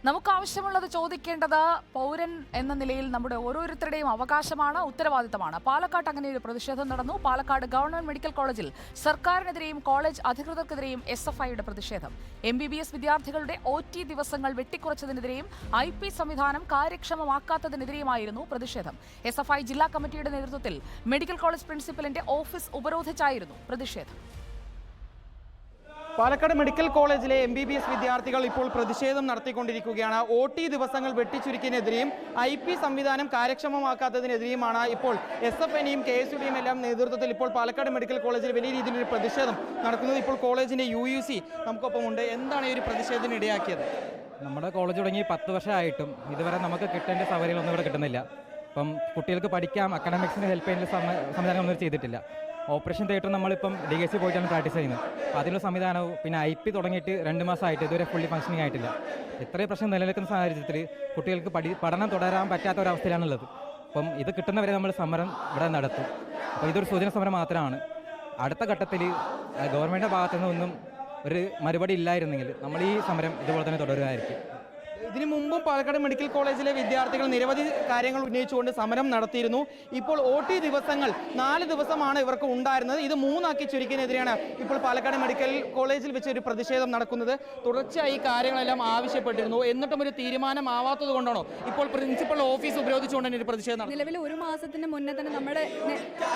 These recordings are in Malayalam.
നമുക്ക് ആവശ്യമുള്ളത് ചോദിക്കേണ്ടത് പൗരൻ എന്ന നിലയിൽ നമ്മുടെ ഓരോരുത്തരുടെയും അവകാശമാണ്, ഉത്തരവാദിത്തമാണ്. പാലക്കാട് അങ്ങനെ ഒരു പ്രതിഷേധം നടന്നു. പാലക്കാട് ഗവൺമെന്റ് മെഡിക്കൽ കോളേജിൽ സർക്കാരിനെതിരെയും കോളേജ് അധികൃതർക്കെതിരെയും SFIയുടെ പ്രതിഷേധം. MBBS വിദ്യാർത്ഥികളുടെ OT ദിവസങ്ങൾ വെട്ടിക്കുറച്ചതിനെതിരെയും IP സംവിധാനം കാര്യക്ഷമമാക്കാത്തതിനെതിരെയുമായിരുന്നു പ്രതിഷേധം. SFI ജില്ലാ കമ്മിറ്റിയുടെ നേതൃത്വത്തിൽ മെഡിക്കൽ കോളേജ് പ്രിൻസിപ്പലിന്റെ ഓഫീസ് ഉപരോധിച്ചായിരുന്നു പ്രതിഷേധം. പാലക്കാട് മെഡിക്കൽ കോളേജിലെ MBBS വിദ്യാർത്ഥികൾ ഇപ്പോൾ പ്രതിഷേധം നടത്തിക്കൊണ്ടിരിക്കുകയാണ്. OT ദിവസങ്ങൾ വെട്ടിച്ചുരുക്കിയതിനെതിരെയും IP സംവിധാനം കാര്യക്ഷമമാക്കാത്തതിനെതിരെയുമാണ് ഇപ്പോൾ SFIയുടെയും KSUടെയും എല്ലാം നേതൃത്വത്തിൽ ഇപ്പോൾ പാലക്കാട് മെഡിക്കൽ കോളേജിൽ വലിയ രീതിയിലൊരു പ്രതിഷേധം നടക്കുന്നത്. ഇപ്പോൾ കോളേജിന്റെ UUC നമുക്കൊപ്പം ഉണ്ട്. എന്താണ് ഈ ഒരു പ്രതിഷേധത്തിന് ഇടയാക്കിയത്? നമ്മുടെ കോളേജ് തുടങ്ങി 10 വർഷമായിട്ടും ഇതുവരെ നമുക്ക് കിട്ടേണ്ട സൗകര്യങ്ങളൊന്നും ഇവിടെ കിട്ടുന്നില്ല. ഇപ്പം കുട്ടികൾക്ക് പഠിക്കാം, അക്കാഡമിക്സിന് ഹെൽപ്പ് ചെയ്യുന്ന സംവിധാനങ്ങളൊന്നും ചെയ്തിട്ടില്ല. ഓപ്പറേഷൻ തിയേറ്റർ നമ്മളിപ്പം DSC പോയിട്ടാണ് പ്രാക്ടീസ് ചെയ്യുന്നത്. അപ്പോൾ അതിനുള്ള സംവിധാനവും പിന്നെ IP തുടങ്ങിയിട്ട് 2 മാസമായിട്ട് ഇതുവരെ ഫുള്ളി ഫങ്ഷനിങ് ആയിട്ടില്ല. ഇത്രയും പ്രശ്നം നിലനിൽക്കുന്ന സാഹചര്യത്തിൽ കുട്ടികൾക്ക് പഠനം തുടരാൻ പറ്റാത്ത ഒരവസ്ഥയിലാണുള്ളത്. അപ്പം ഇത് കിട്ടുന്നവരെ നമ്മൾ സമരം ഇവിടെ നടത്തും. അപ്പോൾ ഇതൊരു സൂചന സമരം മാത്രമാണ്. അടുത്ത ഘട്ടത്തിൽ ഗവൺമെൻറ്റിൻ്റെ ഭാഗത്തു നിന്നൊന്നും ഒരു മറുപടി ഇല്ലായിരുന്നെങ്കിൽ നമ്മൾ ഈ സമരം ഇതുപോലെ തന്നെ തുടരുമായിരിക്കും. ഇതിനു മുമ്പും പാലക്കാട് മെഡിക്കൽ കോളേജിലെ വിദ്യാർത്ഥികൾ നിരവധി കാര്യങ്ങൾ ഉന്നയിച്ചുകൊണ്ട് സമരം നടത്തിയിരുന്നു. ഇപ്പോൾ OT ദിവസങ്ങൾ 4 ദിവസമാണ് ഇവർക്ക് ഉണ്ടായിരുന്നത്. ഇത് 3 ആക്കി ചുരുക്കിയതിനെതിരെയാണ് ഇപ്പോൾ പാലക്കാട് മെഡിക്കൽ കോളേജിൽ വെച്ച് ഒരു പ്രതിഷേധം നടക്കുന്നത്. തുടർച്ചയായി ഈ കാര്യങ്ങളെല്ലാം ആവശ്യപ്പെട്ടിരുന്നു. എന്നിട്ടും ഒരു തീരുമാനമാവാത്തത് കൊണ്ടാണോ ഇപ്പോൾ പ്രിൻസിപ്പൽ ഓഫീസ് ഉപരോധിച്ചുകൊണ്ട് തന്നെ ഒരു പ്രതിഷേധം? നിലവിൽ 1 മാസത്തിന് മുന്നേ തന്നെ നമ്മുടെ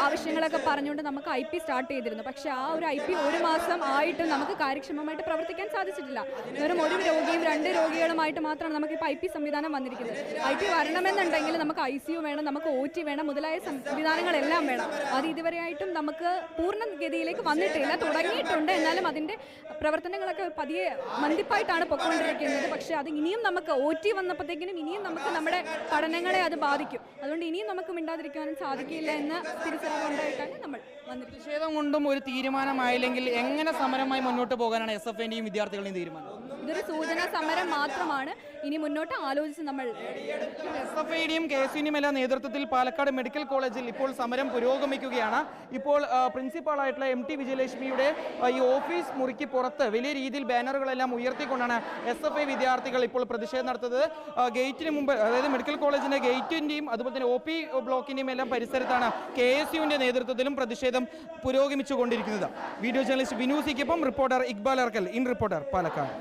ആവശ്യങ്ങളൊക്കെ പറഞ്ഞുകൊണ്ട് നമുക്ക് IP സ്റ്റാർട്ട് ചെയ്തിരുന്നു. പക്ഷേ ആ ഒരു IP 1 മാസം ആയിട്ടും നമുക്ക് കാര്യക്ഷമമായിട്ട് പ്രവർത്തിക്കാൻ സാധിച്ചിട്ടില്ല. വെറും 1 രോഗിയും 2 രോഗികളുമായിട്ട് മാത്രമാണ് നമുക്കിപ്പോൾ IP സംവിധാനം വന്നിരിക്കുന്നത്. IP വരണമെന്നുണ്ടെങ്കിൽ നമുക്ക് ICU വേണം, നമുക്ക് OT വേണം, മുതലായ സംവിധാനങ്ങളെല്ലാം വേണം. അത് ഇതുവരെയായിട്ടും നമുക്ക് പൂർണ്ണഗതിയിലേക്ക് വന്നിട്ടില്ല. തുടങ്ങിയിട്ടുണ്ട്, എന്നാലും അതിൻ്റെ പ്രവർത്തനങ്ങളൊക്കെ പതിയെ മന്ദിപ്പായിട്ടാണ് പൊയ്ക്കൊണ്ടിരിക്കുന്നത്. പക്ഷേ അത് ഇനിയും നമുക്ക് OT വന്നപ്പോഴത്തേക്കിനും ഇനിയും നമുക്ക് നമ്മുടെ പഠനങ്ങളെ അത് ബാധിക്കും. അതുകൊണ്ട് ഇനിയും നമുക്ക് മിണ്ടാതിരിക്കാനും സാധിക്കില്ല എന്ന തിരിച്ചറിവുണ്ടായിട്ടാണ് നമ്മൾ വന്നിരിക്കുന്നത്. പ്രതിഷേധം കൊണ്ടും ഒരു തീരുമാനമായില്ലെങ്കിൽ എങ്ങനെ സമരമായി മുന്നോട്ട് പോകാനാണ് SFIയുടെയും വിദ്യാർത്ഥികളുടെയും തീരുമാനം? ഇതൊരു സൂചനാ സമരം മാത്രമാണ്. ഇനി മുന്നോട്ട് ആലോചിച്ച് നമ്മൾ SFIയുടെയും KSUടെയും എല്ലാം നേതൃത്വത്തിൽ പാലക്കാട് മെഡിക്കൽ കോളേജിൽ ഇപ്പോൾ സമരം പുരോഗമിക്കുകയാണ്. ഇപ്പോൾ പ്രിൻസിപ്പാളായിട്ടുള്ള MT വിജയലക്ഷ്മിയുടെ ഈ ഓഫീസ് മുറിക്ക് പുറത്ത് വലിയ രീതിയിൽ ബാനറുകളെല്ലാം ഉയർത്തിക്കൊണ്ടാണ് SFI വിദ്യാർത്ഥികൾ ഇപ്പോൾ പ്രതിഷേധം നടത്തുന്നത്. ഗേറ്റിന് മുമ്പ്, അതായത് മെഡിക്കൽ കോളേജിന്റെ ഗേറ്റിന്റെയും അതുപോലെ തന്നെ OP ബ്ലോക്കിന്റെയും എല്ലാം പരിസരത്താണ് KSUവിന്റെ നേതൃത്വത്തിലും പ്രതിഷേധം പുരോഗമിച്ചുകൊണ്ടിരിക്കുന്നത്. വീഡിയോ ജേർണലിസ്റ്റ് വിനൂസിക്കൊപ്പം reporter Iqbal Arkal, in reporter, Palakkad.